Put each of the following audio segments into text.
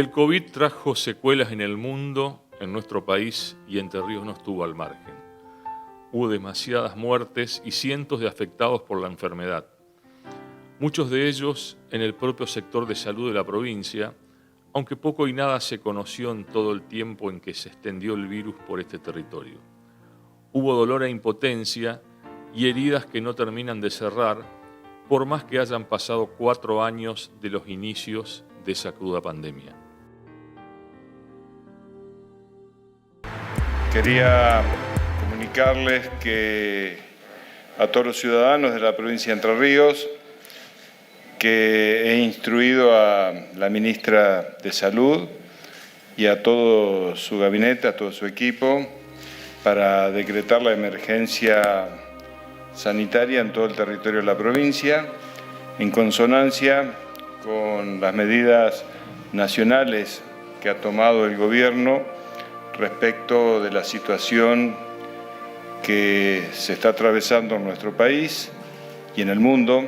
El COVID trajo secuelas en el mundo, en nuestro país, y Entre Ríos no estuvo al margen. Hubo demasiadas muertes y cientos de afectados por la enfermedad. Muchos de ellos en el propio sector de salud de la provincia, aunque poco y nada se conoció en todo el tiempo en que se extendió el virus por este territorio. Hubo dolor e impotencia y heridas que no terminan de cerrar, por más que hayan pasado 4 años de los inicios de esa cruda pandemia. Quería comunicarles que a todos los ciudadanos de la provincia de Entre Ríos que he instruido a la ministra de Salud y a todo su gabinete, a todo su equipo, para decretar la emergencia sanitaria en todo el territorio de la provincia, en consonancia con las medidas nacionales que ha tomado el gobierno respecto de la situación que se está atravesando en nuestro país y en el mundo.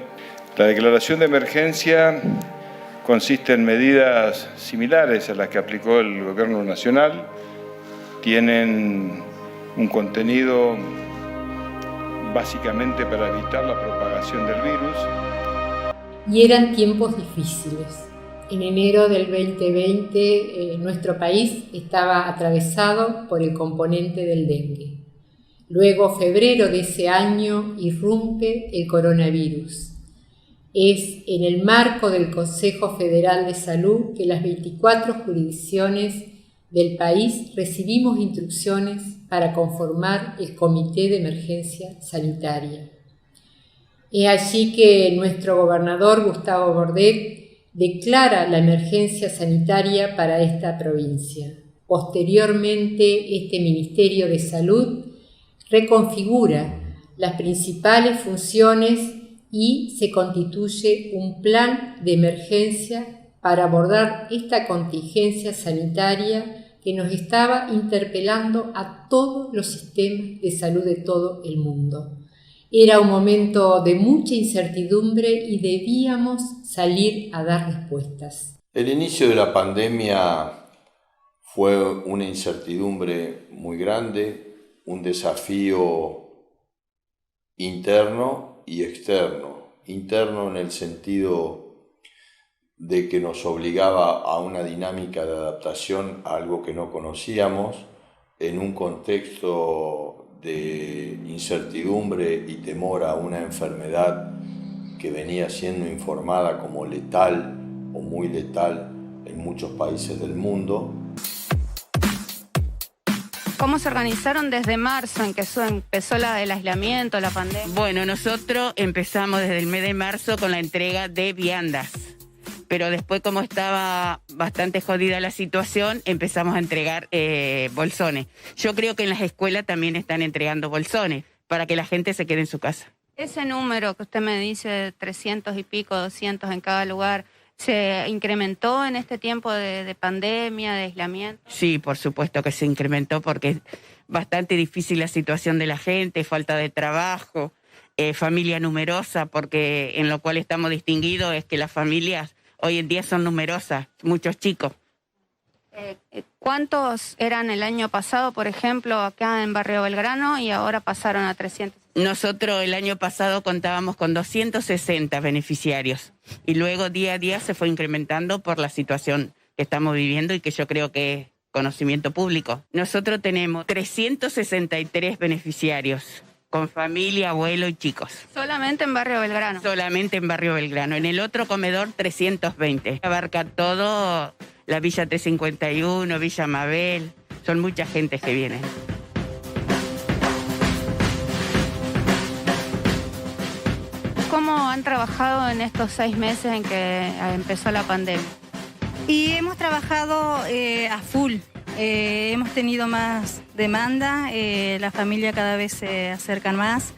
La declaración de emergencia consiste en medidas similares a las que aplicó el gobierno nacional. Tienen un contenido básicamente para evitar la propagación del virus. Y eran tiempos difíciles. En enero del 2020 nuestro país estaba atravesado por el componente del dengue. Luego, febrero de ese año, irrumpe el coronavirus. Es en el marco del Consejo Federal de Salud que las 24 jurisdicciones del país recibimos instrucciones para conformar el Comité de Emergencia Sanitaria. Es allí que nuestro gobernador Gustavo Bordet declara la emergencia sanitaria para esta provincia. Posteriormente, este Ministerio de Salud reconfigura las principales funciones y se constituye un plan de emergencia para abordar esta contingencia sanitaria que nos estaba interpelando a todos los sistemas de salud de todo el mundo. Era un momento de mucha incertidumbre y debíamos salir a dar respuestas. El inicio de la pandemia fue una incertidumbre muy grande, un desafío interno y externo. Interno en el sentido de que nos obligaba a una dinámica de adaptación a algo que no conocíamos, en un contexto de incertidumbre y temor a una enfermedad que venía siendo informada como letal o muy letal en muchos países del mundo. ¿Cómo se organizaron desde marzo en que empezó el aislamiento, la pandemia? Bueno, nosotros empezamos desde el mes de marzo con la entrega de viandas, pero después, como estaba bastante jodida la situación, empezamos a entregar bolsones. Yo creo que en las escuelas también están entregando bolsones para que la gente se quede en su casa. Ese número que usted me dice, 300 y pico, 200 en cada lugar, ¿se incrementó en este tiempo de pandemia, de aislamiento? Sí, por supuesto que se incrementó porque es bastante difícil la situación de la gente, falta de trabajo, familia numerosa, porque en lo cual estamos distinguidos es que las familias hoy en día son numerosas, muchos chicos. ¿Cuántos eran el año pasado, por ejemplo, acá en Barrio Belgrano y ahora pasaron a 300? Nosotros el año pasado contábamos con 260 beneficiarios y luego día a día se fue incrementando por la situación que estamos viviendo y que yo creo que es conocimiento público. Nosotros tenemos 363 beneficiarios con familia, abuelo y chicos. ¿Solamente en Barrio Belgrano? Solamente en Barrio Belgrano. En el otro comedor 320. Abarca todo, la Villa T51, Villa Mabel, son mucha gente que viene. ¿Cómo han trabajado en estos 6 meses en que empezó la pandemia? Y hemos trabajado a full. Hemos tenido más demanda, la familia cada vez se acercan más.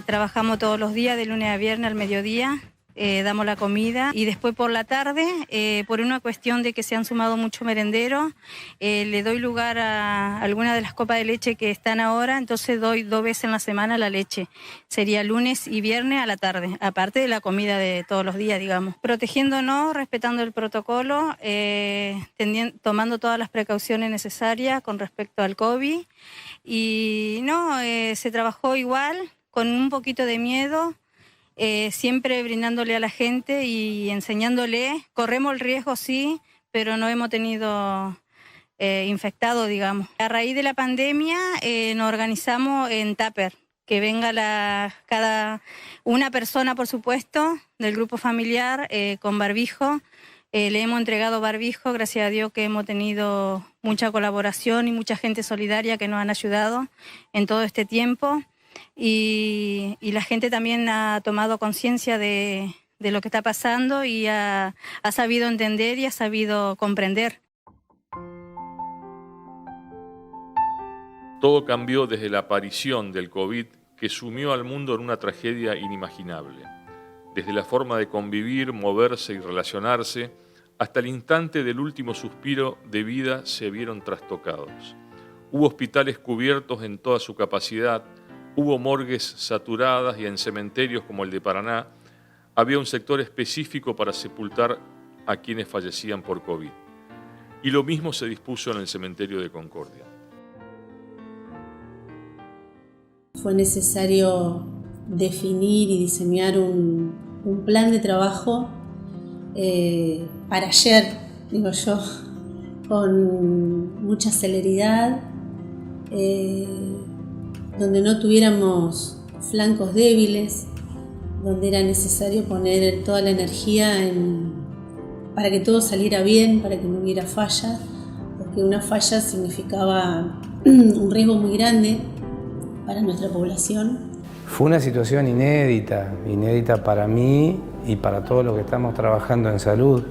Trabajamos todos los días, de lunes a viernes al mediodía. damos la comida y después por la tarde, por una cuestión de que se han sumado muchos merenderos, le doy lugar a algunas de las copas de leche que están ahora, entonces doy 2 veces en la semana la leche. Sería lunes y viernes a la tarde, aparte de la comida de todos los días, digamos. Protegiéndonos, respetando el protocolo, tomando todas las precauciones necesarias con respecto al COVID. Y no, se trabajó igual, con un poquito de miedo, siempre brindándole a la gente y enseñándole. Corremos el riesgo, sí, pero no hemos tenido infectados, digamos. A raíz de la pandemia nos organizamos en tupper, que venga cada una persona, por supuesto, del grupo familiar con barbijo. Le hemos entregado barbijo, gracias a Dios que hemos tenido mucha colaboración y mucha gente solidaria que nos han ayudado en todo este tiempo. Y la gente también ha tomado conciencia de lo que está pasando y ha sabido entender y ha sabido comprender. Todo cambió desde la aparición del COVID, que sumió al mundo en una tragedia inimaginable. Desde la forma de convivir, moverse y relacionarse, hasta el instante del último suspiro de vida se vieron trastocados. Hubo hospitales cubiertos en toda su capacidad, hubo morgues saturadas y en cementerios como el de Paraná había un sector específico para sepultar a quienes fallecían por COVID. Y lo mismo se dispuso en el cementerio de Concordia. Fue necesario definir y diseñar un plan de trabajo para ayer, digo yo, con mucha celeridad, donde no tuviéramos flancos débiles, donde era necesario poner toda la energía para que todo saliera bien, para que no hubiera fallas, porque una falla significaba un riesgo muy grande para nuestra población. Fue una situación inédita para mí y para todos los que estamos trabajando en salud.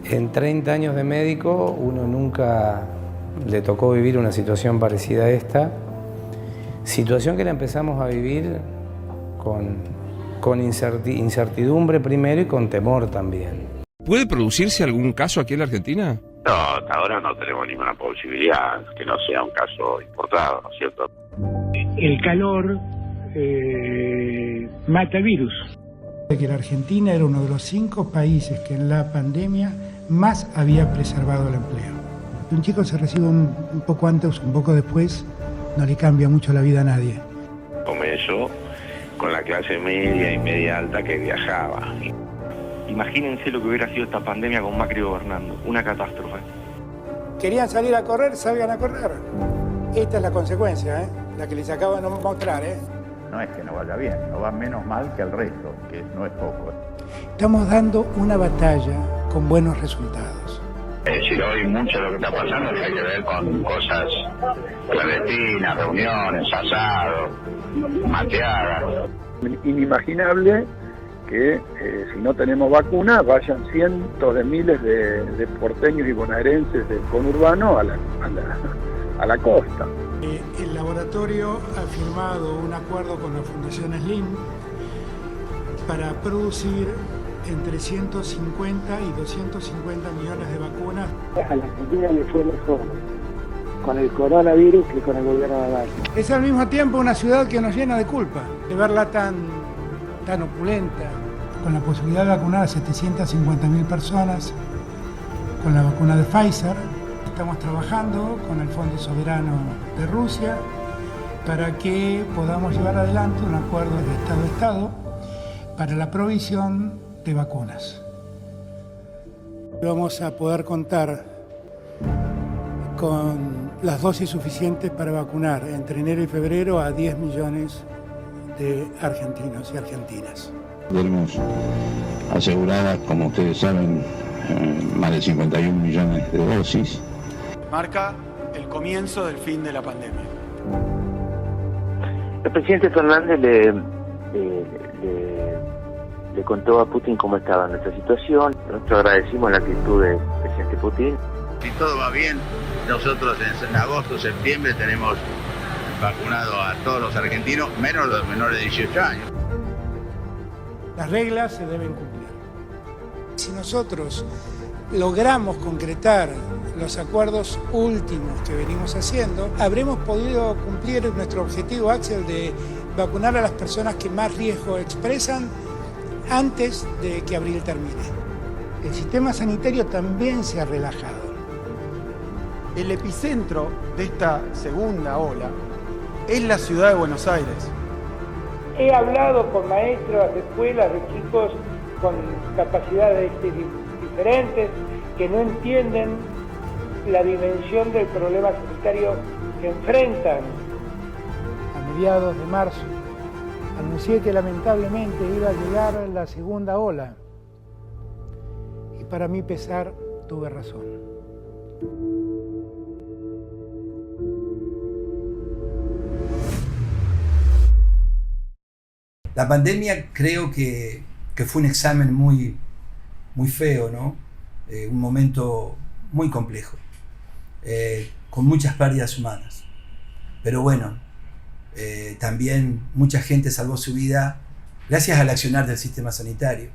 En 30 años de médico, uno nunca le tocó vivir una situación parecida a esta. Situación que la empezamos a vivir con incertidumbre primero y con temor también. ¿Puede producirse algún caso aquí en la Argentina? No, hasta ahora no tenemos ninguna posibilidad que no sea un caso importado, ¿no es cierto? El calor mata el virus. Que la Argentina era uno de los 5 países que en la pandemia más había preservado el empleo. Un chico se recibe un poco antes o un poco después, no le cambia mucho la vida a nadie. Comenzó con la clase media y media alta que viajaba. Imagínense lo que hubiera sido esta pandemia con Macri gobernando, una catástrofe. Querían salir a correr, salgan a correr. Esta es la consecuencia, la que les acabo de mostrar. No es que no vaya bien, no va menos mal que el resto, que no es poco. Estamos dando una batalla con buenos resultados. Si hoy mucho de lo que está pasando tiene que ver con cosas clandestinas, reuniones, asados, mateadas. Inimaginable que si no tenemos vacuna vayan cientos de miles de porteños y bonaerenses del conurbano a la costa. El laboratorio ha firmado un acuerdo con la Fundación Slim para producir entre 150 y 250 millones de vacunas. A la Argentina le fue mejor con el coronavirus que con el gobierno de Biden. Es al mismo tiempo una ciudad que nos llena de culpa, de verla tan opulenta, con la posibilidad de vacunar a 750.000 personas con la vacuna de Pfizer. Estamos trabajando con el Fondo Soberano de Rusia para que podamos llevar adelante un acuerdo de Estado a Estado para la provisión de vacunas. Vamos a poder contar con las dosis suficientes para vacunar entre enero y febrero a 10 millones de argentinos y argentinas. Tenemos aseguradas, como ustedes saben, más de 51 millones de dosis. Marca el comienzo del fin de la pandemia. El presidente Fernández le contó a Putin cómo estaba nuestra situación. Nosotros agradecimos la actitud del presidente Putin. Si todo va bien, nosotros en agosto, septiembre tenemos vacunado a todos los argentinos, menos los menores de 18 años. Las reglas se deben cumplir. Si nosotros logramos concretar los acuerdos últimos que venimos haciendo, habremos podido cumplir nuestro objetivo, Axel, de vacunar a las personas que más riesgo expresan antes de que abril termine. El sistema sanitario también se ha relajado. El epicentro de esta segunda ola es la ciudad de Buenos Aires. He hablado con maestros de escuelas, de chicos con capacidades diferentes, que no entienden la dimensión del problema sanitario que enfrentan. A mediados de marzo anuncié que lamentablemente iba a llegar la segunda ola. Y para mi pesar, tuve razón. La pandemia creo que fue un examen muy feo, ¿no? Un momento muy complejo, con muchas pérdidas humanas. Pero bueno, también mucha gente salvó su vida gracias al accionar del sistema sanitario.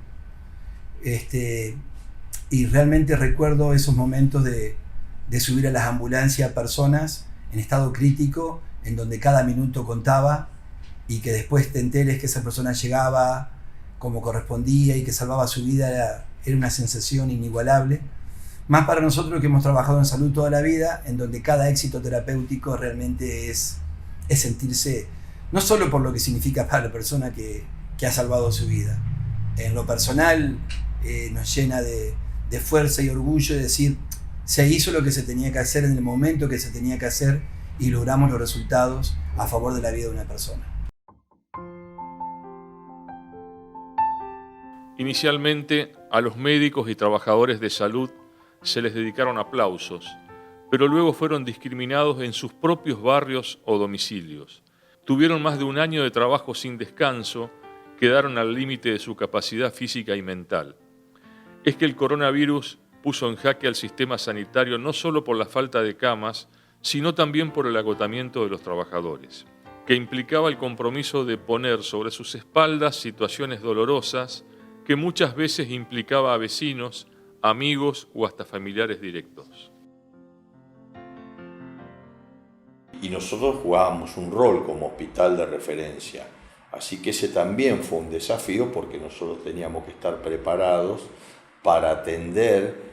Y realmente recuerdo esos momentos de subir a las ambulancias a personas en estado crítico, en donde cada minuto contaba, y que después te enteres que esa persona llegaba como correspondía y que salvaba su vida, era una sensación inigualable. Más para nosotros que hemos trabajado en salud toda la vida, en donde cada éxito terapéutico realmente es sentirse, no solo por lo que significa para la persona que ha salvado su vida. En lo personal nos llena de fuerza y orgullo de decir, se hizo lo que se tenía que hacer en el momento que se tenía que hacer y logramos los resultados a favor de la vida de una persona. Inicialmente, a los médicos y trabajadores de salud se les dedicaron aplausos, pero luego fueron discriminados en sus propios barrios o domicilios. Tuvieron más de un año de trabajo sin descanso, quedaron al límite de su capacidad física y mental. Es que el coronavirus puso en jaque al sistema sanitario no solo por la falta de camas, sino también por el agotamiento de los trabajadores, que implicaba el compromiso de poner sobre sus espaldas situaciones dolorosas que muchas veces implicaba a vecinos, amigos o hasta familiares directos. Y nosotros jugábamos un rol como hospital de referencia, así que ese también fue un desafío porque nosotros teníamos que estar preparados para atender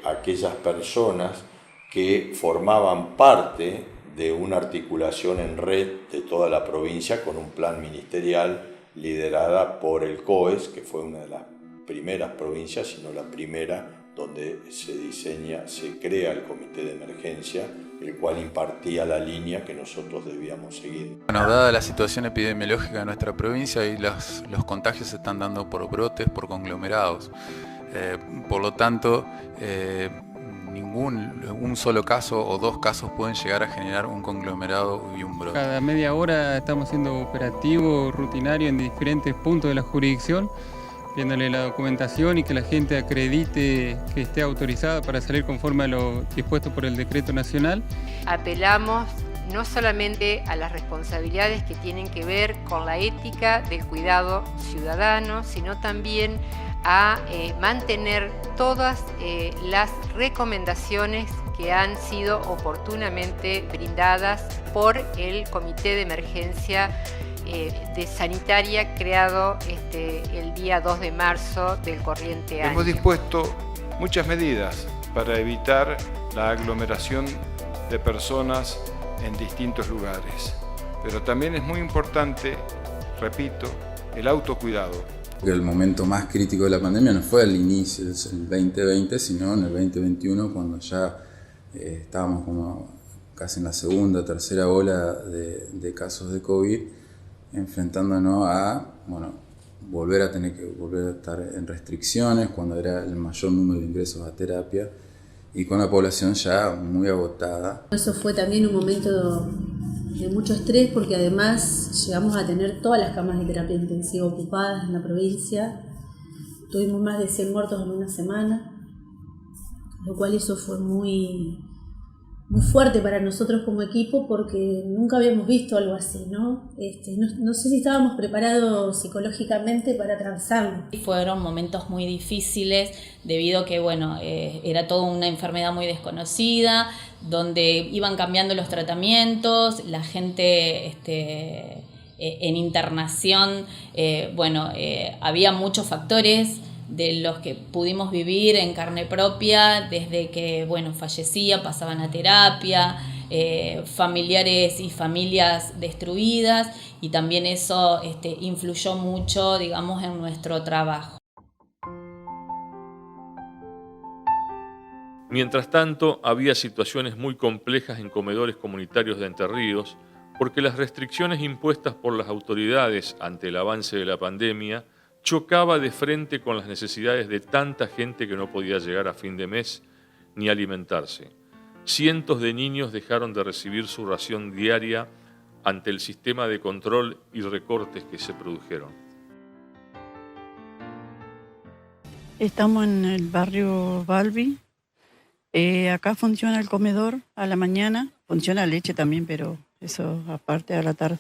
a aquellas personas que formaban parte de una articulación en red de toda la provincia con un plan ministerial liderada por el COES, que fue una de las primeras provincias, si no la primera, donde se crea el comité de emergencia, el cual impartía la línea que nosotros debíamos seguir. Bueno, dada la situación epidemiológica de nuestra provincia y los contagios se están dando por brotes, por conglomerados. Por lo tanto, un solo caso o dos casos pueden llegar a generar un conglomerado y un brote. Cada media hora estamos haciendo operativo rutinario en diferentes puntos de la jurisdicción, viéndole la documentación y que la gente acredite que esté autorizada para salir conforme a lo dispuesto por el decreto nacional. Apelamos no solamente a las responsabilidades que tienen que ver con la ética del cuidado ciudadano, sino también a mantener todas las recomendaciones que han sido oportunamente brindadas por el Comité de Emergencia de Sanitaria creado el día 2 de marzo del corriente año. Hemos dispuesto muchas medidas para evitar la aglomeración de personas en distintos lugares, pero también es muy importante, repito, el autocuidado. El momento más crítico de la pandemia no fue al inicio del 2020, sino en el 2021, cuando ya estábamos como casi en la segunda o tercera ola de casos de COVID, enfrentándonos a volver a estar en restricciones, cuando era el mayor número de ingresos a terapia y con la población ya muy agotada. Eso fue también un momento de mucho estrés, porque además llegamos a tener todas las camas de terapia intensiva ocupadas en la provincia. Tuvimos más de 100 muertos en una semana, lo cual eso fue muy muy fuerte para nosotros como equipo porque nunca habíamos visto algo así, ¿no? No sé si estábamos preparados psicológicamente para atravesarlo. Fueron momentos muy difíciles debido a que, bueno, era toda una enfermedad muy desconocida, donde iban cambiando los tratamientos, la gente en internación, había muchos factores de los que pudimos vivir en carne propia, desde que, fallecía, pasaban a terapia, familiares y familias destruidas, y también eso influyó mucho, digamos, en nuestro trabajo. Mientras tanto, había situaciones muy complejas en comedores comunitarios de Entre Ríos, porque las restricciones impuestas por las autoridades ante el avance de la pandemia chocaba de frente con las necesidades de tanta gente que no podía llegar a fin de mes ni alimentarse. Cientos de niños dejaron de recibir su ración diaria ante el sistema de control y recortes que se produjeron. Estamos en el barrio Balbi. Acá funciona el comedor a la mañana, funciona leche también, pero eso aparte a la tarde.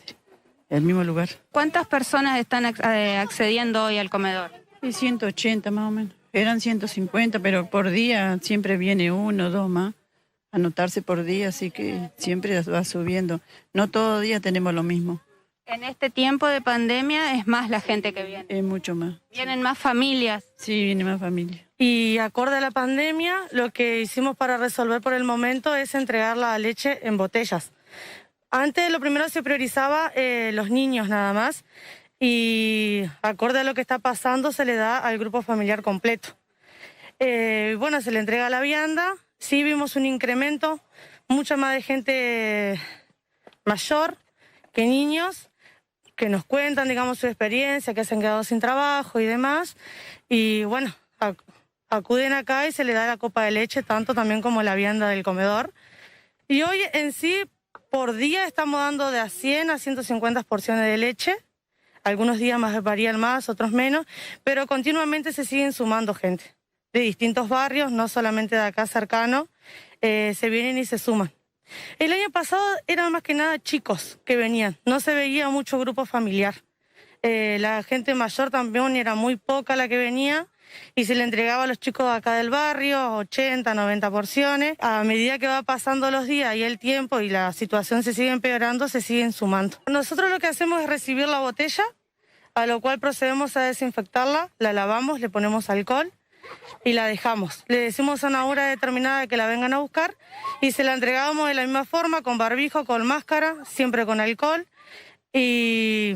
El mismo lugar. ¿Cuántas personas están accediendo hoy al comedor? 180 más o menos. Eran 150, pero por día siempre viene 1 o 2 más. Anotarse por día, así que siempre va subiendo. No todo día tenemos lo mismo. En este tiempo de pandemia es más la gente que viene. Es mucho más. ¿Vienen más familias? Sí, vienen más familias. Y acorde a la pandemia, lo que hicimos para resolver por el momento es entregar la leche en botellas. Antes lo primero se priorizaba los niños nada más y acorde a lo que está pasando se le da al grupo familiar completo. Se le entrega la vianda, sí vimos un incremento, mucha más de gente mayor que niños que nos cuentan, digamos, su experiencia, que se han quedado sin trabajo y demás. Y acuden acá y se le da la copa de leche, tanto también como la vianda del comedor. Y hoy en sí, por día estamos dando de a 100 a 150 porciones de leche. Algunos días varían más, otros menos, pero continuamente se siguen sumando gente de distintos barrios, no solamente de acá cercano, se vienen y se suman. El año pasado eran más que nada chicos que venían, no se veía mucho grupo familiar. La gente mayor también era muy poca la que venía y se le entregaba a los chicos de acá del barrio 80, 90 porciones. A medida que va pasando los días y el tiempo y la situación se sigue empeorando, se siguen sumando. Nosotros lo que hacemos es recibir la botella, a lo cual procedemos a desinfectarla, la lavamos, le ponemos alcohol y la dejamos. Le decimos a una hora determinada que la vengan a buscar y se la entregamos de la misma forma, con barbijo, con máscara, siempre con alcohol y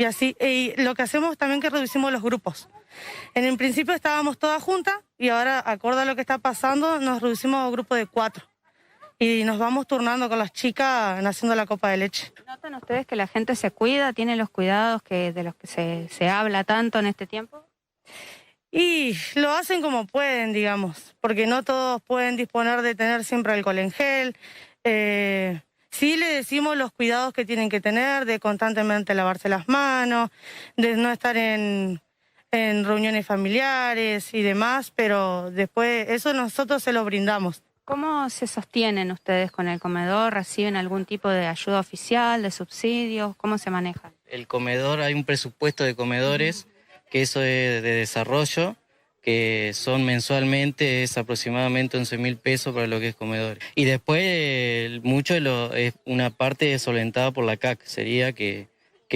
así. Y lo que hacemos también es que reducimos los grupos. En el principio estábamos todas juntas y ahora, acorde a lo que está pasando, nos reducimos a un grupo de 4 y nos vamos turnando con las chicas haciendo la copa de leche. ¿Notan ustedes que la gente se cuida, tiene los cuidados de los que se habla tanto en este tiempo? Y lo hacen como pueden, digamos, porque no todos pueden disponer de tener siempre alcohol en gel. Sí le decimos los cuidados que tienen que tener, de constantemente lavarse las manos, de no estar en reuniones familiares y demás, pero después eso nosotros se lo brindamos. ¿Cómo se sostienen ustedes con el comedor? ¿Reciben algún tipo de ayuda oficial, de subsidios? ¿Cómo se manejan? El comedor, hay un presupuesto de comedores, que eso es de desarrollo, que son mensualmente, es aproximadamente 11.000 pesos para lo que es comedor. Y después es una parte solventada por la CAC, sería que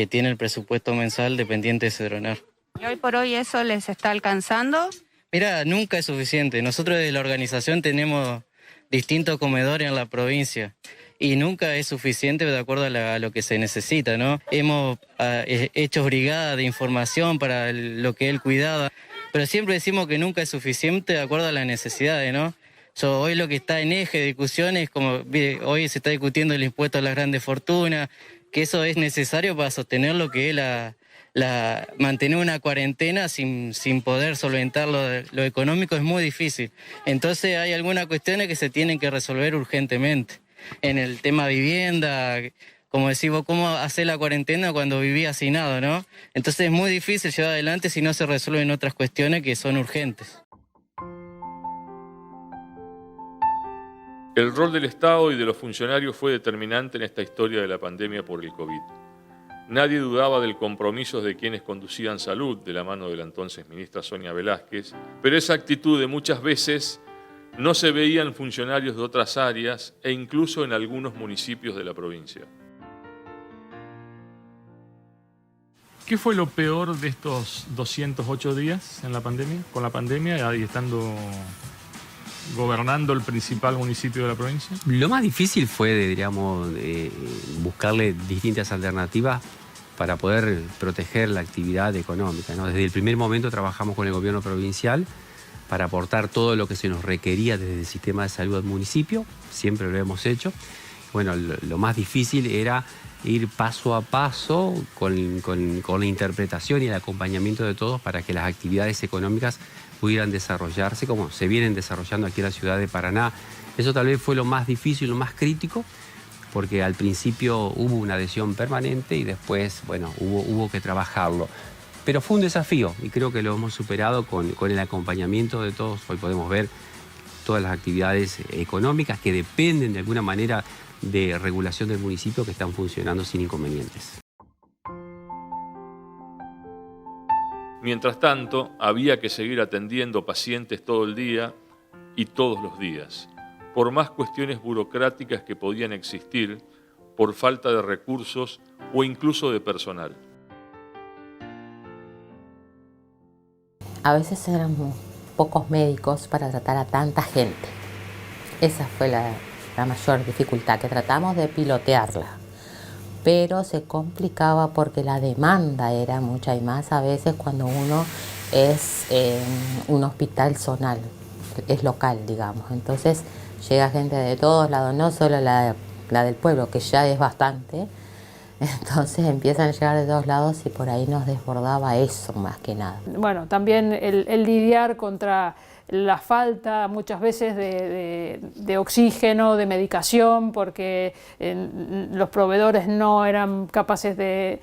tiene el presupuesto mensual dependiente de Cedronar. ¿Y hoy por hoy eso les está alcanzando? Mira, nunca es suficiente. Nosotros desde la organización tenemos distintos comedores en la provincia y nunca es suficiente de acuerdo a lo que se necesita, ¿no? Hemos hecho brigadas de información para lo que es el cuidado, pero siempre decimos que nunca es suficiente de acuerdo a las necesidades, ¿no? Hoy lo que está en eje de discusión es como hoy se está discutiendo el impuesto a las grandes fortunas, que eso es necesario para sostener lo que es mantener una cuarentena sin poder solventar lo económico es muy difícil. Entonces hay algunas cuestiones que se tienen que resolver urgentemente. En el tema vivienda, como decís vos, ¿cómo hacer la cuarentena cuando vivís hacinado, no? Entonces es muy difícil llevar adelante si no se resuelven otras cuestiones que son urgentes. El rol del Estado y de los funcionarios fue determinante en esta historia de la pandemia por el COVID. Nadie dudaba del compromiso de quienes conducían salud, de la mano de la entonces ministra Sonia Velázquez, pero esa actitud de muchas veces no se veía en funcionarios de otras áreas e incluso en algunos municipios de la provincia. ¿Qué fue lo peor de estos 208 días en la pandemia, con la pandemia y estando gobernando el principal municipio de la provincia? Lo más difícil fue, buscarle distintas alternativas para poder proteger la actividad económica, ¿no? Desde el primer momento trabajamos con el gobierno provincial para aportar todo lo que se nos requería desde el sistema de salud del municipio, siempre lo hemos hecho. Bueno, lo más difícil era ir paso a paso con la interpretación y el acompañamiento de todos para que las actividades económicas pudieran desarrollarse como se vienen desarrollando aquí en la ciudad de Paraná. Eso tal vez fue lo más difícil, lo más crítico, porque al principio hubo una adhesión permanente y después, bueno, hubo que trabajarlo. Pero fue un desafío y creo que lo hemos superado con el acompañamiento de todos. Hoy podemos ver todas las actividades económicas que dependen de alguna manera de regulación del municipio que están funcionando sin inconvenientes. Mientras tanto, había que seguir atendiendo pacientes todo el día y todos los días, por más cuestiones burocráticas que podían existir, por falta de recursos o incluso de personal. A veces éramos pocos médicos para tratar a tanta gente. Esa fue la mayor dificultad, que tratamos de pilotearla. Pero se complicaba porque la demanda era mucha y más a veces cuando uno es un hospital zonal, es local, digamos. Entonces llega gente de todos lados, no solo la del pueblo, que ya es bastante. Entonces empiezan a llegar de todos lados y por ahí nos desbordaba eso más que nada. Bueno, también el lidiar contra la falta muchas veces de oxígeno, de medicación, porque los proveedores no eran capaces de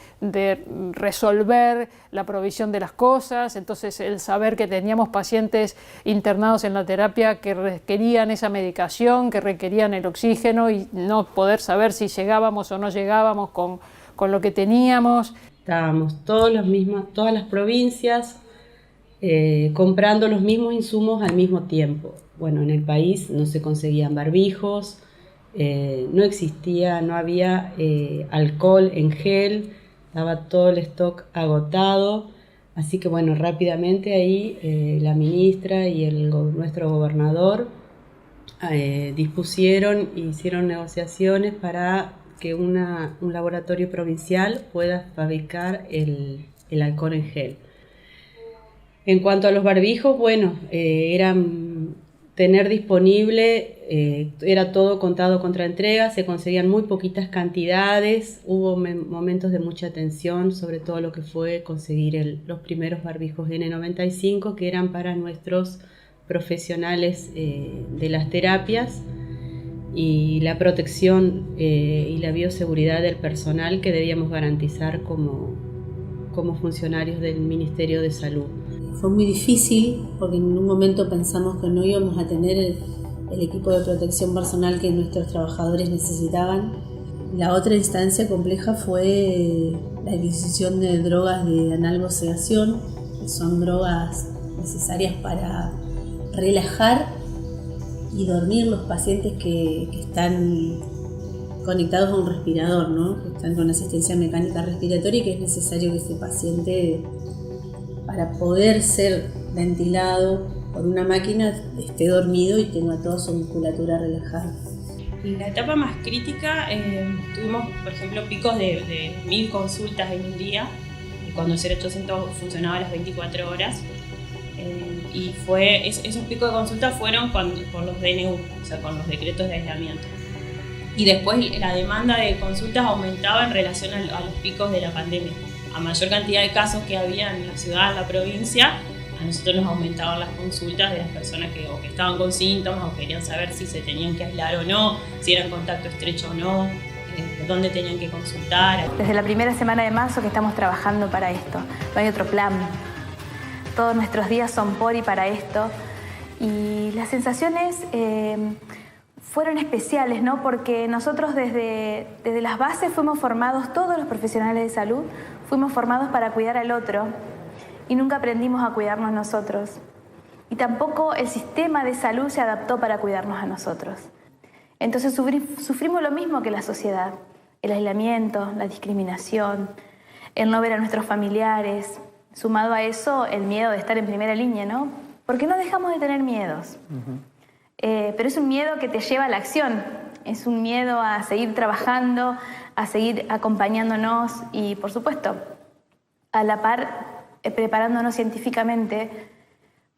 resolver la provisión de las cosas. Entonces el saber que teníamos pacientes internados en la terapia que requerían esa medicación, que requerían el oxígeno y no poder saber si llegábamos o no llegábamos con lo que teníamos. Estábamos todas las provincias comprando los mismos insumos al mismo tiempo. Bueno, en el país no se conseguían barbijos, no había alcohol en gel, estaba todo el stock agotado, así que bueno, rápidamente ahí la ministra y nuestro gobernador hicieron negociaciones para que un laboratorio provincial pueda fabricar el alcohol en gel. En cuanto a los barbijos, bueno, tener disponible, era todo contado contra entrega, se conseguían muy poquitas cantidades, hubo momentos de mucha tensión, sobre todo lo que fue conseguir los primeros barbijos N95, que eran para nuestros profesionales de las terapias, y la protección y la bioseguridad del personal que debíamos garantizar como funcionarios del Ministerio de Salud. Fue muy difícil porque en un momento pensamos que no íbamos a tener el equipo de protección personal que nuestros trabajadores necesitaban. La otra instancia compleja fue la adquisición de drogas de analgosedación, que son drogas necesarias para relajar y dormir los pacientes que están conectados a un respirador, ¿no? Que están con asistencia mecánica respiratoria y que es necesario que ese paciente, para poder ser ventilado por una máquina, esté dormido y tenga toda su musculatura relajada. En la etapa más crítica tuvimos, por ejemplo, picos de 1000 consultas en un día, cuando el 0800 funcionaba a las 24 horas. Y esos picos de consultas fueron por los DNU, o sea, con los decretos de aislamiento. Y después la demanda de consultas aumentaba en relación a los picos de la pandemia. A mayor cantidad de casos que había en la ciudad, en la provincia, a nosotros nos aumentaban las consultas de las personas que estaban con síntomas o querían saber si se tenían que aislar o no, si eran contacto estrecho o no, dónde tenían que consultar. Desde la primera semana de marzo que estamos trabajando para esto, no hay otro plan. Todos nuestros días son por y para esto. Y las sensaciones fueron especiales, ¿no? Porque nosotros desde las bases fuimos formados, todos los profesionales de salud, fuimos formados para cuidar al otro y nunca aprendimos a cuidarnos nosotros. Y tampoco el sistema de salud se adaptó para cuidarnos a nosotros. Entonces sufrimos lo mismo que la sociedad, el aislamiento, la discriminación, el no ver a nuestros familiares, sumado a eso el miedo de estar en primera línea, ¿no? Porque no dejamos de tener miedos. Pero es un miedo que te lleva a la acción, es un miedo a seguir trabajando, a seguir acompañándonos y, por supuesto, a la par, preparándonos científicamente,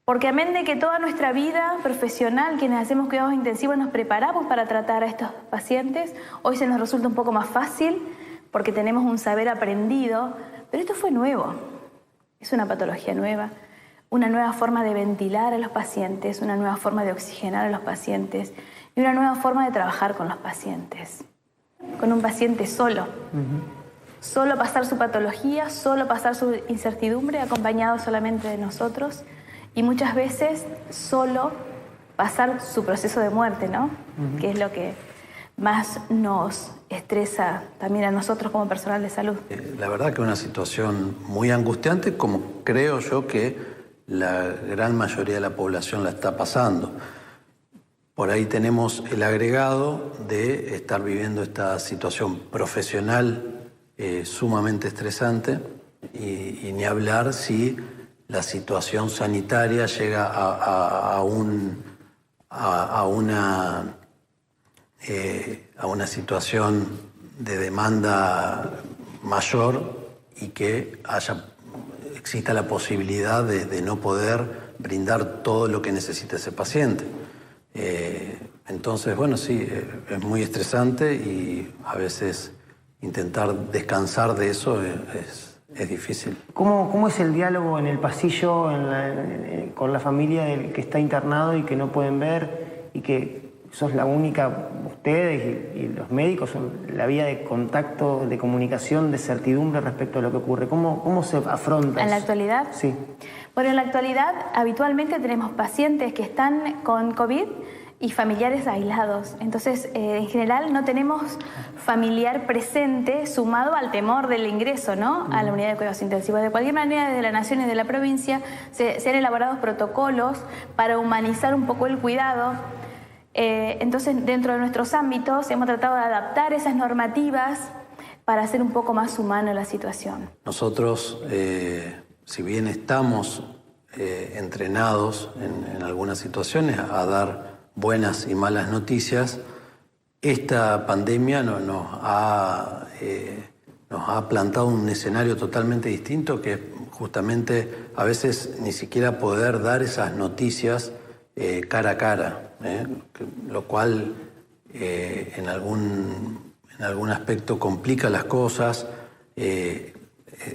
porque amén de que toda nuestra vida profesional, quienes hacemos cuidados intensivos, nos preparamos para tratar a estos pacientes, hoy se nos resulta un poco más fácil porque tenemos un saber aprendido, pero esto fue nuevo, es una patología nueva. Una nueva forma de ventilar a los pacientes, una nueva forma de oxigenar a los pacientes y una nueva forma de trabajar con los pacientes. Con un paciente solo. Solo pasar su patología, solo pasar su incertidumbre, acompañado solamente de nosotros y muchas veces solo pasar su proceso de muerte, ¿no? Que es lo que más nos estresa también a nosotros como personal de salud. La verdad que es una situación muy angustiante, como creo yo que la gran mayoría de la población la está pasando. Por ahí tenemos el agregado de estar viviendo esta situación profesional sumamente estresante y ni hablar si la situación sanitaria llega a una situación de demanda mayor y que exista la posibilidad de no poder brindar todo lo que necesita ese paciente. Entonces, bueno, sí, es muy estresante y a veces intentar descansar de eso es difícil. ¿Cómo es el diálogo en el pasillo con la familia del que está internado y que no pueden ver y que sos la única, ustedes y los médicos, son la vía de contacto, de comunicación, de certidumbre respecto a lo que ocurre? ¿Cómo se afronta ¿En la eso? actualidad? Sí. Bueno, en la actualidad habitualmente tenemos pacientes que están con COVID y familiares aislados. Entonces, en general no tenemos familiar presente sumado al temor del ingreso, ¿no? A la unidad de cuidados intensivos. De cualquier manera, desde la Nación y de la provincia se han elaborado protocolos para humanizar un poco el cuidado. Entonces, dentro de nuestros ámbitos hemos tratado de adaptar esas normativas para hacer un poco más humana la situación. Nosotros, si bien estamos entrenados en algunas situaciones a dar buenas y malas noticias, esta pandemia nos ha plantado un escenario totalmente distinto, que es justamente a veces ni siquiera poder dar esas noticias cara a cara, lo cual en algún aspecto complica las cosas.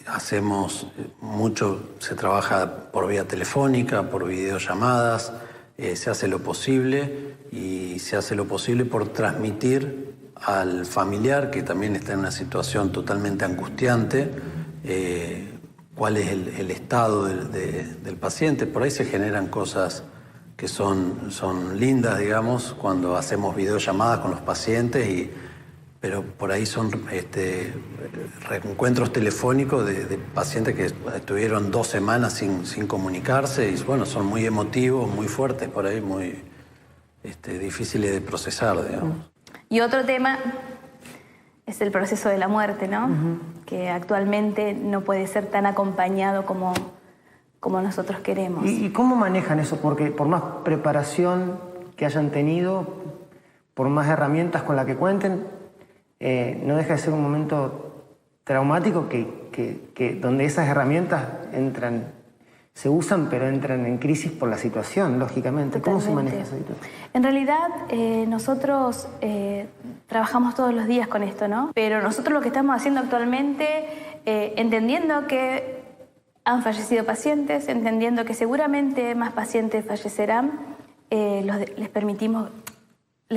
Hacemos mucho, se trabaja por vía telefónica, por videollamadas, se hace lo posible y se hace lo posible por transmitir al familiar, que también está en una situación totalmente angustiante, cuál es el estado del paciente. Por ahí se generan cosas que son lindas, digamos, cuando hacemos videollamadas con los pacientes, pero por ahí son reencuentros telefónicos de pacientes que estuvieron 2 semanas sin comunicarse y bueno, son muy emotivos, muy fuertes, por ahí muy difíciles de procesar, digamos. Y otro tema es el proceso de la muerte, ¿no? Que actualmente no puede ser tan acompañado como nosotros queremos. ¿Y cómo manejan eso? Porque por más preparación que hayan tenido, por más herramientas con las que cuenten, no deja de ser un momento traumático donde esas herramientas se usan, pero entran en crisis por la situación, lógicamente. Totalmente. ¿Cómo se maneja esa situación? En realidad, nosotros trabajamos todos los días con esto, ¿no? Pero nosotros lo que estamos haciendo actualmente, entendiendo que han fallecido pacientes, entendiendo que seguramente más pacientes fallecerán, les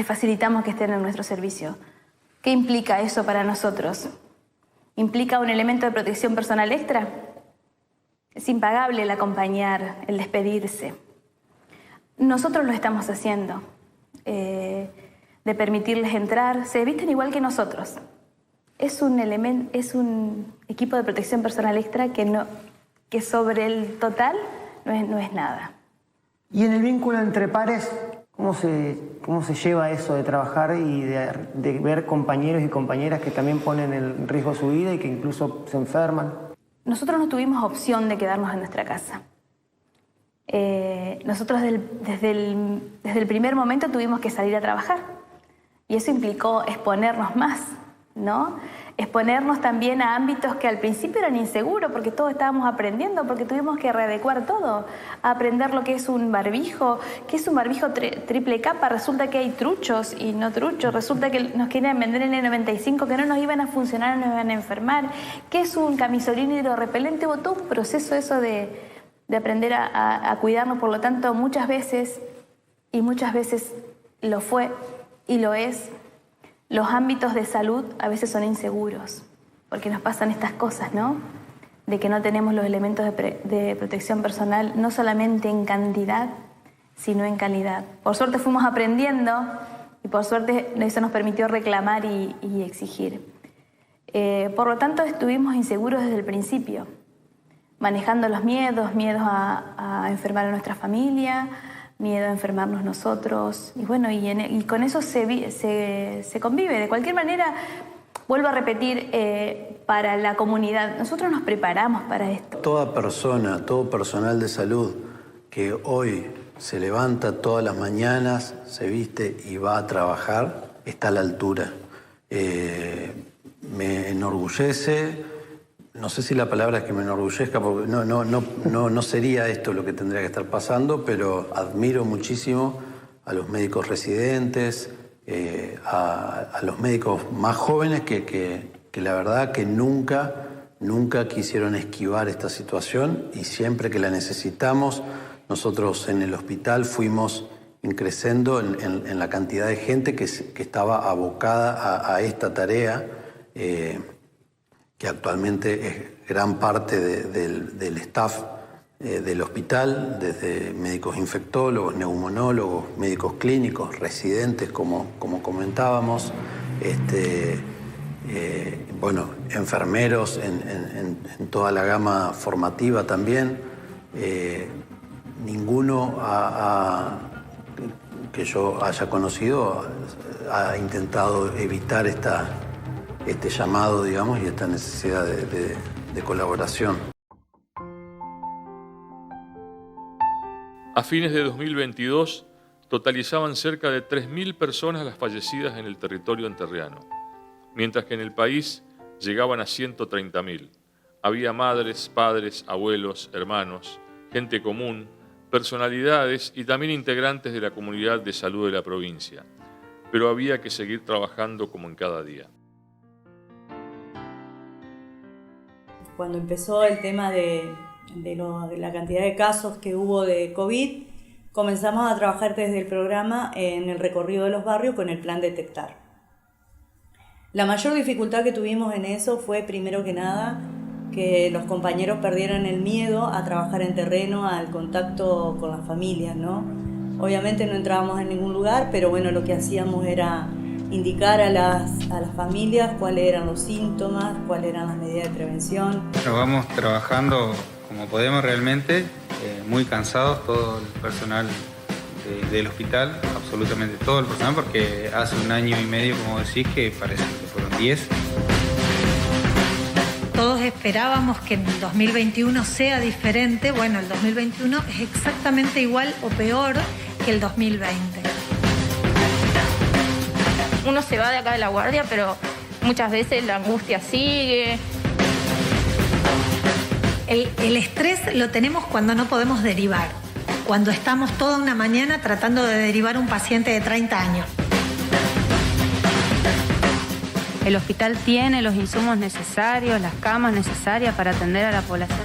facilitamos que estén en nuestro servicio. ¿Qué implica eso para nosotros? ¿Implica un elemento de protección personal extra? Es impagable el acompañar, el despedirse. Nosotros lo estamos haciendo. de permitirles entrar, se visten igual que nosotros. Es un equipo de protección personal extra que sobre el total no es nada. Y en el vínculo entre pares, ¿cómo se lleva eso de trabajar y de ver compañeros y compañeras que también ponen en riesgo su vida y que incluso se enferman? Nosotros no tuvimos opción de quedarnos en nuestra casa. Nosotros desde el primer momento tuvimos que salir a trabajar y eso implicó exponernos más, ¿no? Exponernos también a ámbitos que al principio eran inseguros porque todos estábamos aprendiendo, porque tuvimos que readecuar todo, a aprender lo que es un barbijo, triple capa. Resulta que hay truchos y no truchos, resulta que nos quieren vender el N95 que no nos iban a funcionar, no nos iban a enfermar, que es un camisolín hidrorrepelente. Hubo todo un proceso eso de aprender a cuidarnos. Por lo tanto, muchas veces lo fue y lo es, los ámbitos de salud a veces son inseguros, porque nos pasan estas cosas, ¿no? De que no tenemos los elementos de protección personal, no solamente en cantidad, sino en calidad. Por suerte fuimos aprendiendo y por suerte eso nos permitió reclamar y exigir. Por lo tanto, estuvimos inseguros desde el principio, manejando los miedos a enfermar a nuestra familia, miedo a enfermarnos nosotros, y bueno, y con eso se convive. De cualquier manera, vuelvo a repetir, para la comunidad, nosotros nos preparamos para esto. Toda persona, todo personal de salud que hoy se levanta todas las mañanas, se viste y va a trabajar, está a la altura. Me enorgullece. No sé si la palabra es que me enorgullezca, porque no sería esto lo que tendría que estar pasando, pero admiro muchísimo a los médicos residentes, a los médicos más jóvenes que la verdad que nunca quisieron esquivar esta situación y siempre que la necesitamos, nosotros en el hospital fuimos creciendo en la cantidad de gente que estaba abocada a esta tarea, que actualmente es gran parte del staff del hospital, desde médicos infectólogos, neumonólogos, médicos clínicos, residentes, como comentábamos, enfermeros en toda la gama formativa también. Ninguno que yo haya conocido ha intentado evitar este llamado, digamos, y esta necesidad de colaboración. A fines de 2022, totalizaban cerca de 3.000 personas las fallecidas en el territorio entrerriano, mientras que en el país llegaban a 130.000. Había madres, padres, abuelos, hermanos, gente común, personalidades y también integrantes de la comunidad de salud de la provincia, pero había que seguir trabajando como en cada día. Cuando empezó el tema de la cantidad de casos que hubo de COVID, comenzamos a trabajar desde el programa en el recorrido de los barrios con el plan Detectar. La mayor dificultad que tuvimos en eso fue, primero que nada, que los compañeros perdieran el miedo a trabajar en terreno, al contacto con las familias, ¿no? Obviamente no entrábamos en ningún lugar, pero bueno, lo que hacíamos era indicar a las familias cuáles eran los síntomas, cuáles eran las medidas de prevención. Bueno, vamos trabajando como podemos realmente, muy cansados todo el personal del hospital, absolutamente todo el personal, porque hace 1 año y medio, como decís, que parece que fueron 10. Todos esperábamos que el 2021 sea diferente. Bueno, el 2021 es exactamente igual o peor que el 2020. Uno se va de acá de la guardia, pero muchas veces la angustia sigue. El estrés lo tenemos cuando no podemos derivar, cuando estamos toda una mañana tratando de derivar un paciente de 30 años. ¿El hospital tiene los insumos necesarios, las camas necesarias para atender a la población?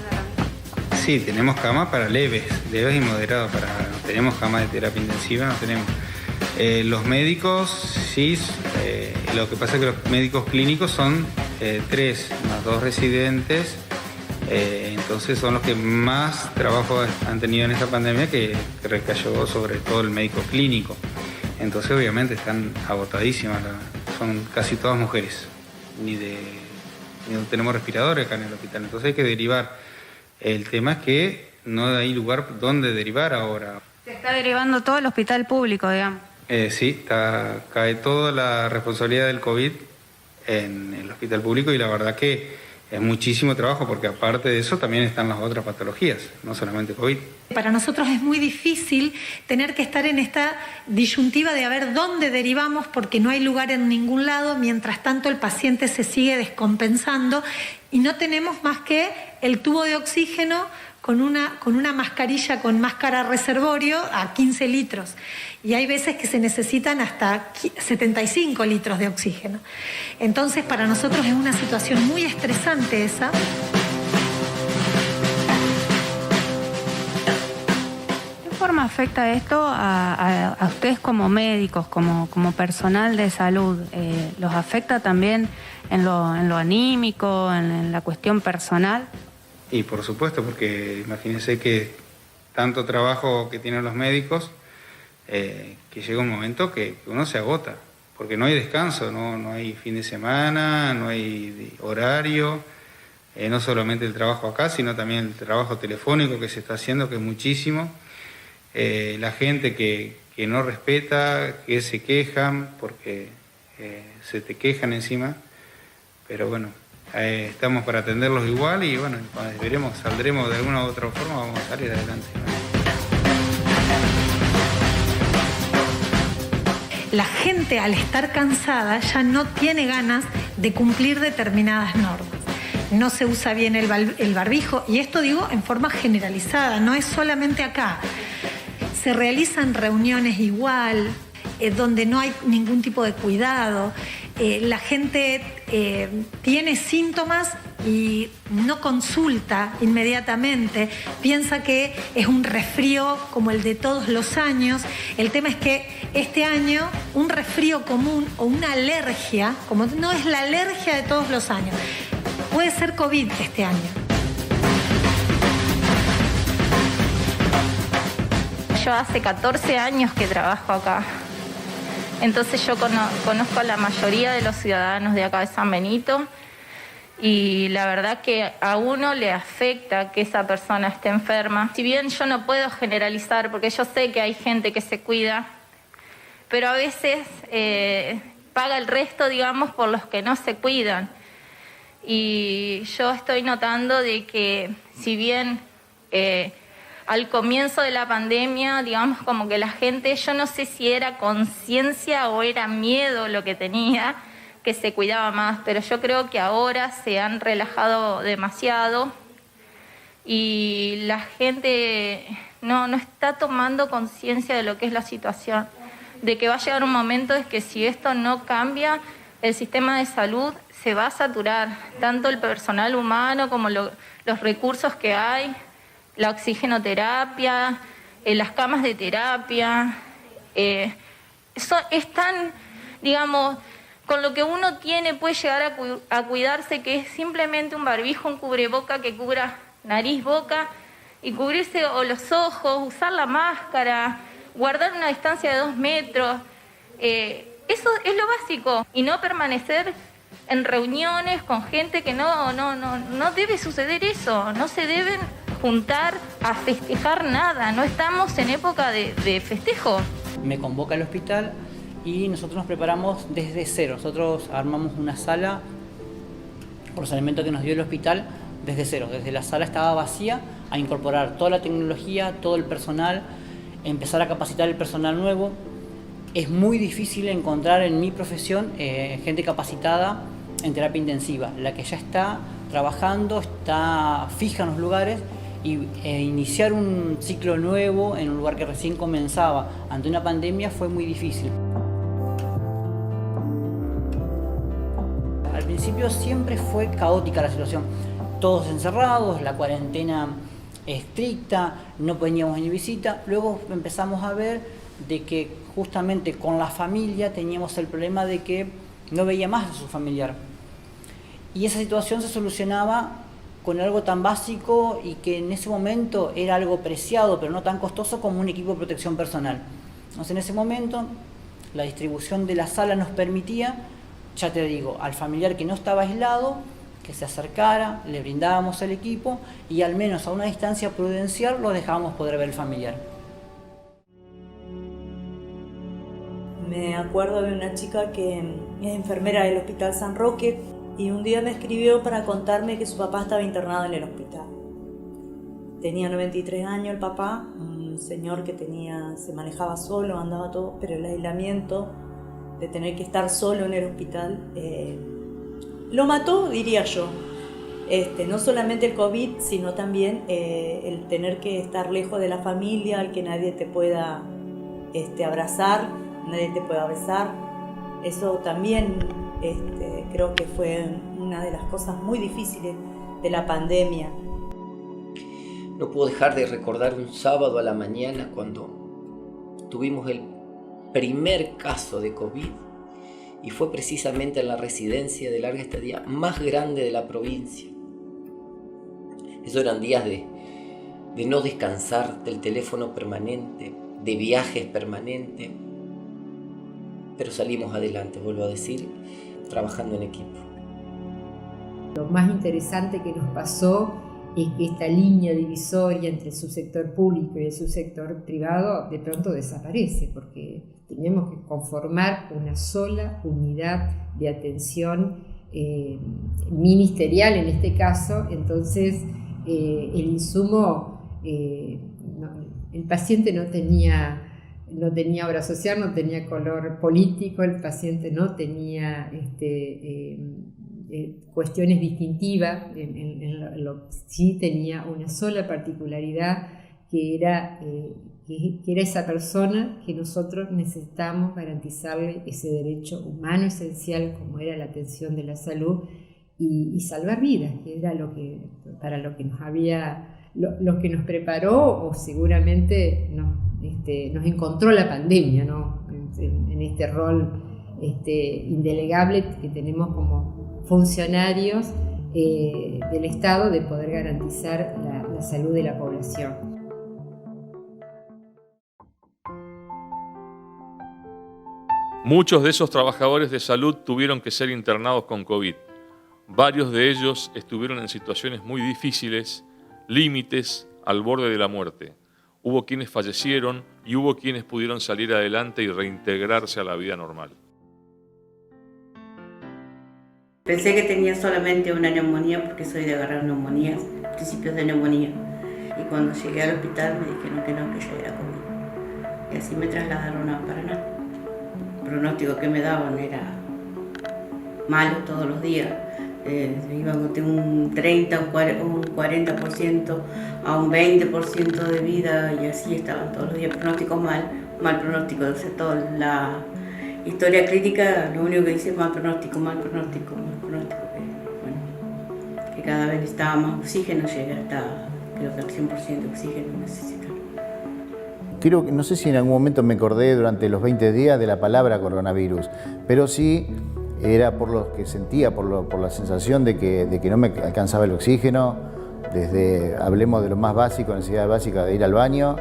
Sí, tenemos camas para leves y moderados. No tenemos camas de terapia intensiva, no tenemos. Los médicos, sí, lo que pasa es que los médicos clínicos son 3 más 2 residentes, entonces son los que más trabajo han tenido en esta pandemia, que recayó sobre todo el médico clínico. Entonces obviamente están agotadísimas, son casi todas mujeres, ni no tenemos respiradores acá en el hospital, entonces hay que derivar. El tema es que no hay lugar donde derivar ahora. Se está derivando todo el hospital público, digamos. Sí, cae toda la responsabilidad del COVID en el hospital público y la verdad que es muchísimo trabajo porque aparte de eso también están las otras patologías, no solamente COVID. Para nosotros es muy difícil tener que estar en esta disyuntiva de a ver dónde derivamos porque no hay lugar en ningún lado, mientras tanto el paciente se sigue descompensando y no tenemos más que el tubo de oxígeno con una mascarilla con máscara reservorio a 15 litros. Y hay veces que se necesitan hasta 75 litros de oxígeno. Entonces, para nosotros es una situación muy estresante esa. ¿Qué forma afecta esto a ustedes como médicos, como personal de salud? ¿Los afecta también en lo anímico, en la cuestión personal? Y por supuesto, porque imagínense que tanto trabajo que tienen los médicos, que llega un momento que uno se agota, porque no hay descanso, no hay fin de semana, no hay horario, no solamente el trabajo acá, sino también el trabajo telefónico que se está haciendo, que es muchísimo. La gente que no respeta, que se quejan, porque se te quejan encima, pero bueno. Estamos para atenderlos igual y bueno, veremos, saldremos de alguna u otra forma, vamos a salir adelante. La gente al estar cansada ya no tiene ganas de cumplir determinadas normas. No se usa bien el barbijo y esto digo en forma generalizada, no es solamente acá. Se realizan reuniones igual, donde no hay ningún tipo de cuidado. La gente tiene síntomas y no consulta inmediatamente, piensa que es un resfrío como el de todos los años. El tema es que este año un resfrío común o una alergia, como no es la alergia de todos los años, puede ser COVID este año. Yo hace 14 años que trabajo acá. Entonces yo conozco a la mayoría de los ciudadanos de acá de San Benito y la verdad que a uno le afecta que esa persona esté enferma. Si bien yo no puedo generalizar porque yo sé que hay gente que se cuida, pero a veces paga el resto, digamos, por los que no se cuidan. Y yo estoy notando de que si bien al comienzo de la pandemia, digamos, como que la gente, yo no sé si era conciencia o era miedo lo que tenía, que se cuidaba más, pero yo creo que ahora se han relajado demasiado y la gente no está tomando conciencia de lo que es la situación, de que va a llegar un momento en que si esto no cambia, el sistema de salud se va a saturar, tanto el personal humano como los recursos que hay, la oxigenoterapia, las camas de terapia. Eso es tan, digamos, con lo que uno tiene puede llegar a cuidarse, que es simplemente un barbijo, un cubreboca que cubra nariz, boca, y cubrirse o los ojos, usar la máscara, guardar una distancia de 2 metros. Eso es lo básico, y no permanecer en reuniones con gente que no debe suceder eso, no se deben juntar a festejar nada, no estamos en época de festejo. Me convoca al hospital y nosotros nos preparamos desde cero. Nosotros armamos una sala, procedimiento que nos dio el hospital, desde cero. Desde la sala estaba vacía, a incorporar toda la tecnología, todo el personal, empezar a capacitar el personal nuevo. Es muy difícil encontrar en mi profesión gente capacitada en terapia intensiva. La que ya está trabajando, está fija en los lugares, y iniciar un ciclo nuevo en un lugar que recién comenzaba ante una pandemia fue muy difícil. Al principio siempre fue caótica la situación, todos encerrados, la cuarentena estricta, no podíamos ni visita. Luego empezamos a ver de que justamente con la familia teníamos el problema de que no veía más a su familiar, y esa situación se solucionaba con algo tan básico y que en ese momento era algo preciado pero no tan costoso como un equipo de protección personal. Entonces en ese momento la distribución de la sala nos permitía, ya te digo, al familiar que no estaba aislado, que se acercara, le brindábamos el equipo y al menos a una distancia prudencial lo dejábamos poder ver el familiar. Me acuerdo de una chica que es enfermera del Hospital San Roque y un día me escribió para contarme que su papá estaba internado en el hospital. Tenía 93 años el papá, un señor que se manejaba solo, andaba todo, pero el aislamiento de tener que estar solo en el hospital lo mató, diría yo. No solamente el COVID, sino también el tener que estar lejos de la familia, el que nadie te pueda abrazar, nadie te pueda besar. Eso también creo que fue una de las cosas muy difíciles de la pandemia. No puedo dejar de recordar un sábado a la mañana cuando tuvimos el primer caso de COVID y fue precisamente en la residencia de larga estadía más grande de la provincia. Esos eran días de no descansar, del teléfono permanente, de viajes permanentes, pero salimos adelante, vuelvo a decir, trabajando en equipo. Lo más interesante que nos pasó es que esta línea divisoria entre el subsector público y el subsector privado de pronto desaparece, porque teníamos que conformar una sola unidad de atención ministerial en este caso. Entonces el insumo, el paciente no tenía obra social, no tenía color político, el paciente no tenía cuestiones distintivas, sí tenía una sola particularidad que era esa persona que nosotros necesitamos garantizarle ese derecho humano esencial como era la atención de la salud y salvar vidas, que era para lo que lo que nos preparó o seguramente nos encontró la pandemia, ¿no? en este rol indelegable que tenemos como funcionarios del Estado de poder garantizar la salud de la población. Muchos de esos trabajadores de salud tuvieron que ser internados con COVID. Varios de ellos estuvieron en situaciones muy difíciles, límites, al borde de la muerte. Hubo quienes fallecieron y hubo quienes pudieron salir adelante y reintegrarse a la vida normal. Pensé que tenía solamente una neumonía porque soy de agarrar neumonías, principios de neumonía. Y cuando llegué al hospital me dijeron que ya era COVID. Y así me trasladaron a Paraná. El pronóstico que me daban era malo todos los días. Íbamos de un 30, un 40% a un 20% de vida y así estaban todos los días. Pronóstico mal pronóstico del sector. La historia clínica lo único que dice es mal pronóstico, que cada vez necesitaba más oxígeno, llega hasta creo que al 100% de oxígeno necesita. No sé si en algún momento me acordé durante los 20 días de la palabra coronavirus, pero sí era por lo que sentía, por la sensación de que no me alcanzaba el oxígeno, hablemos de lo más básico, necesidad básica de ir al baño,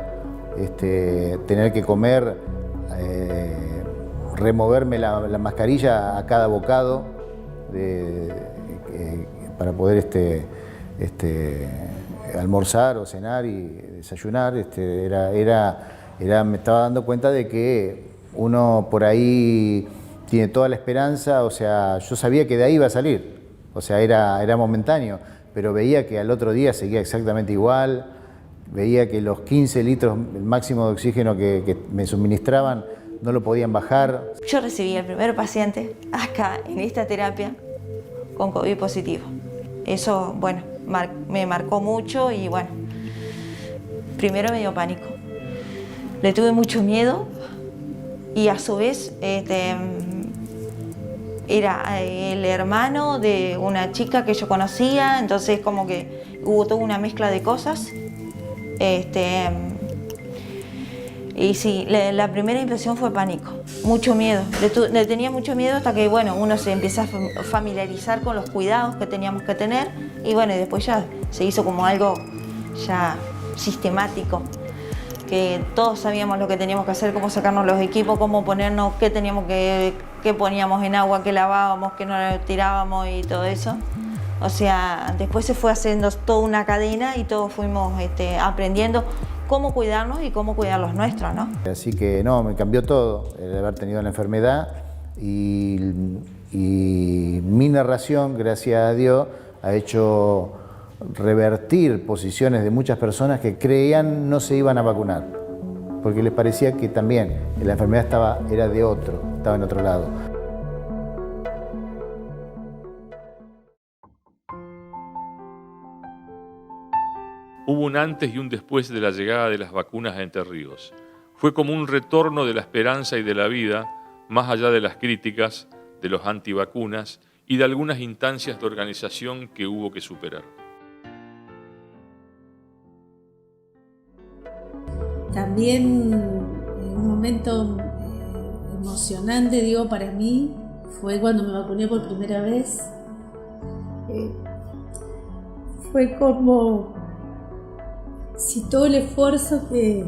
tener que comer, removerme la mascarilla a cada bocado para poder almorzar o cenar y desayunar. Me estaba dando cuenta de que uno por ahí tiene toda la esperanza, o sea, yo sabía que de ahí iba a salir, o sea, era momentáneo, pero veía que al otro día seguía exactamente igual, veía que los 15 litros, el máximo de oxígeno que me suministraban, no lo podían bajar. Yo recibí el primer paciente acá en esta terapia con COVID positivo. Eso, bueno, me marcó mucho y bueno, primero me dio pánico. Le tuve mucho miedo y a su vez era el hermano de una chica que yo conocía, entonces como que hubo toda una mezcla de cosas. Y sí, la primera impresión fue pánico, mucho miedo. Le tenía mucho miedo hasta que bueno, uno se empieza a familiarizar con los cuidados que teníamos que tener y bueno, y después ya se hizo como algo ya sistemático. que todos sabíamos lo que teníamos que hacer, cómo sacarnos los equipos, cómo ponernos, qué poníamos en agua, qué lavábamos, qué no tirábamos y todo eso. O sea, después se fue haciendo toda una cadena y todos fuimos aprendiendo cómo cuidarnos y cómo cuidar los nuestros, ¿no? Así que no, me cambió todo el haber tenido la enfermedad y mi narración, gracias a Dios, ha hecho revertir posiciones de muchas personas que creían no se iban a vacunar, porque les parecía que también la enfermedad era de otro, estaba en otro lado. Hubo un antes y un después de la llegada de las vacunas a Entre Ríos. Fue como un retorno de la esperanza y de la vida, más allá de las críticas, de los antivacunas y de algunas instancias de organización que hubo que superar. También un momento emocionante, digo, para mí, fue cuando me vacuné por primera vez. Fue como si todo el esfuerzo que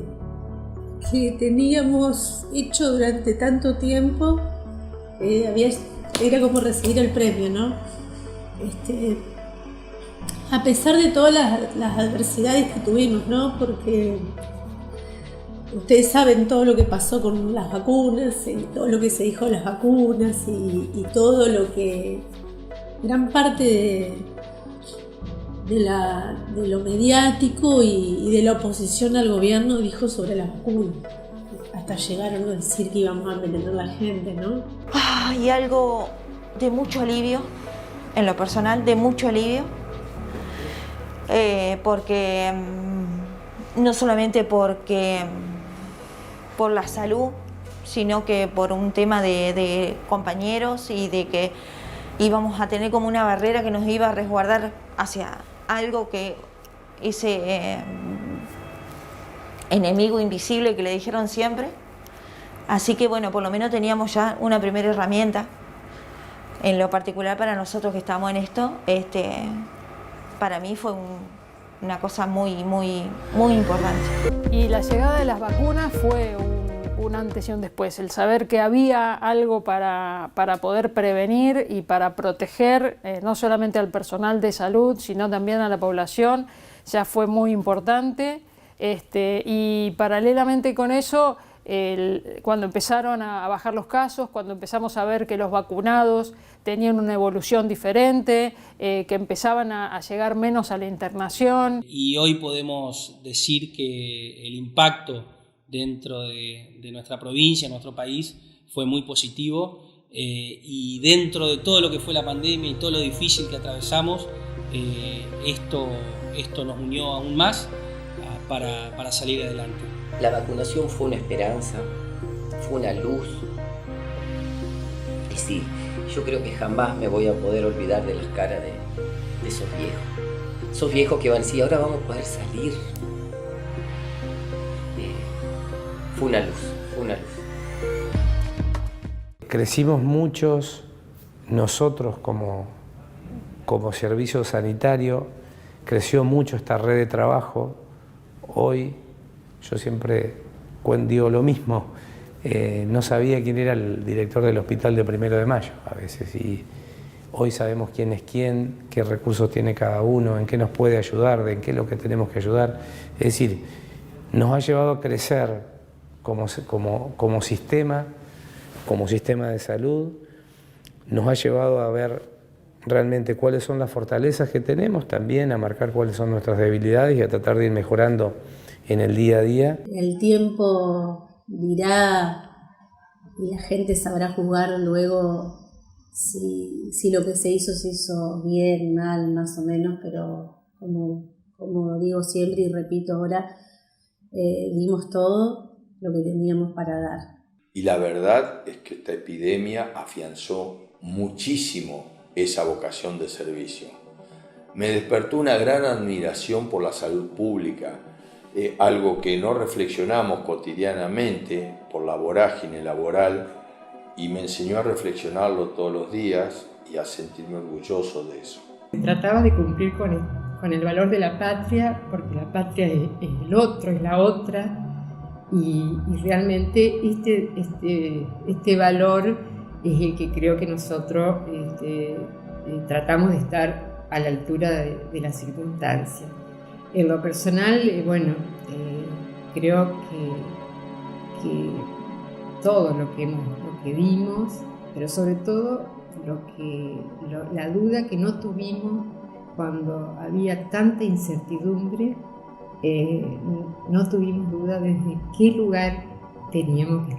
teníamos hecho durante tanto tiempo era como recibir el premio, ¿no? A pesar de todas las adversidades que tuvimos, ¿no? Porque ustedes saben todo lo que pasó con las vacunas, y todo lo que se dijo de las vacunas y todo lo que gran parte de lo mediático y de la oposición al gobierno dijo sobre las vacunas. Hasta llegaron a decir que íbamos a envenenar a la gente, ¿no? Y algo de mucho alivio, en lo personal, de mucho alivio, porque no solamente por la salud, sino que por un tema de compañeros y de que íbamos a tener como una barrera que nos iba a resguardar hacia algo que ese enemigo invisible que le dijeron siempre. Así que bueno, por lo menos teníamos ya una primera herramienta. En lo particular para nosotros que estamos en esto, para mí fue una cosa muy, muy, muy importante. Y la llegada de las vacunas fue un antes y un después, el saber que había algo para poder prevenir y para proteger no solamente al personal de salud, sino también a la población, ya fue muy importante. Y paralelamente con eso, cuando empezaron a bajar los casos, cuando empezamos a ver que los vacunados tenían una evolución diferente, que empezaban a llegar menos a la internación. Y hoy podemos decir que el impacto dentro de nuestra provincia, nuestro país, fue muy positivo, y dentro de todo lo que fue la pandemia y todo lo difícil que atravesamos, esto nos unió aún más para salir adelante. La vacunación fue una esperanza, fue una luz. Y sí, yo creo que jamás me voy a poder olvidar de las caras de esos viejos. Esos viejos que van a decir, ahora vamos a poder salir. Fue una luz, fue una luz. Crecimos muchos, nosotros como servicio sanitario, creció mucho esta red de trabajo. Hoy yo siempre digo lo mismo, no sabía quién era el director del hospital de 1 de Mayo a veces, y hoy sabemos quién es quién, qué recursos tiene cada uno, en qué nos puede ayudar, en qué es lo que tenemos que ayudar. Es decir, nos ha llevado a crecer como sistema de salud, nos ha llevado a ver realmente cuáles son las fortalezas que tenemos, también a marcar cuáles son nuestras debilidades y a tratar de ir mejorando en el día a día. El tiempo dirá y la gente sabrá juzgar luego si lo que se hizo bien, mal, más o menos, pero como digo siempre y repito ahora, dimos todo lo que teníamos para dar. Y la verdad es que esta epidemia afianzó muchísimo esa vocación de servicio. Me despertó una gran admiración por la salud pública, algo que no reflexionamos cotidianamente por la vorágine laboral, y me enseñó a reflexionarlo todos los días y a sentirme orgulloso de eso. Trataba de cumplir con el valor de la patria, porque la patria es el otro, es la otra, y realmente este valor es el que creo que nosotros tratamos de estar a la altura de las circunstancias. En lo personal, creo que todo lo que vimos, pero sobre todo la duda que no tuvimos cuando había tanta incertidumbre, no tuvimos duda desde qué lugar teníamos que